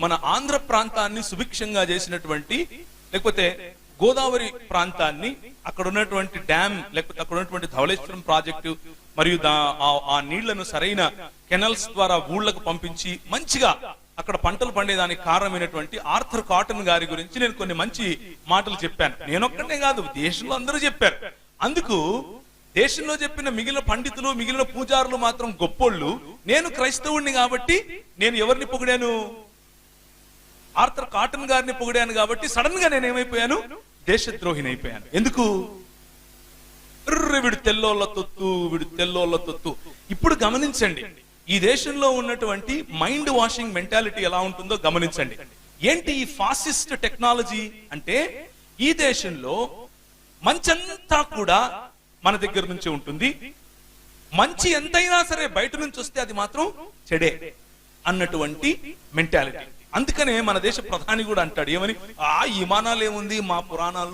మన ఆంధ్ర ప్రాంతాన్ని సుభిక్షంగా చేసినటువంటి, లేకపోతే గోదావరి ప్రాంతాన్ని, అక్కడ ఉన్నటువంటి డ్యామ్, లేకపోతే అక్కడ ఉన్నటువంటి ధవళేశ్వరం ప్రాజెక్టు మరియు ఆ నీళ్లను సరైన కెనల్స్ ద్వారా ఊళ్ళకు పంపించి మంచిగా అక్కడ పంటలు పండేదానికి కారణమైనటువంటి ఆర్థర్ కాటన్ గారి గురించి నేను కొన్ని మంచి మాటలు చెప్పాను. నేనొక్కనే కాదు, దేశంలో అందరూ చెప్పారు. అందుకు దేశంలో చెప్పిన మిగిలిన పండితులు, మిగిలిన పూజారులు మాత్రం గొప్పోళ్ళు. నేను క్రైస్తవుణ్ణి కాబట్టి నేను ఎవరిని పొగిడాను? ఆర్థర్ కాటన్ గారిని పొగిడాను. కాబట్టి సడన్ గా నేను ఏమైపోయాను? దేశద్రోహిని అయిపోయాను. ఎందుకు? వీడు తెల్లోళ్ళ తొత్తు, వీడు తెల్లోళ్ళ తొత్తు. ఇప్పుడు గమనించండి, ఈ దేశంలో ఉన్నటువంటి మైండ్ వాషింగ్ మెంటాలిటీ ఎలా ఉంటుందో గమనించండి. ఏంటి ఈ ఫాసిస్ట్ టెక్నాలజీ అంటే, ఈ దేశంలో మంచంతా కూడా మన దగ్గర నుంచి ఉంటుంది, మంచి ఎంతైనా సరే బయట నుంచి వస్తే అది మాత్రం చెడే అన్నటువంటి మెంటాలిటీ. అందుకనే మన దేశ ప్రధాని కూడా అంటాడు ఏమని, ఈ విమానాలు ఏముంది, మా పురాణాల్లో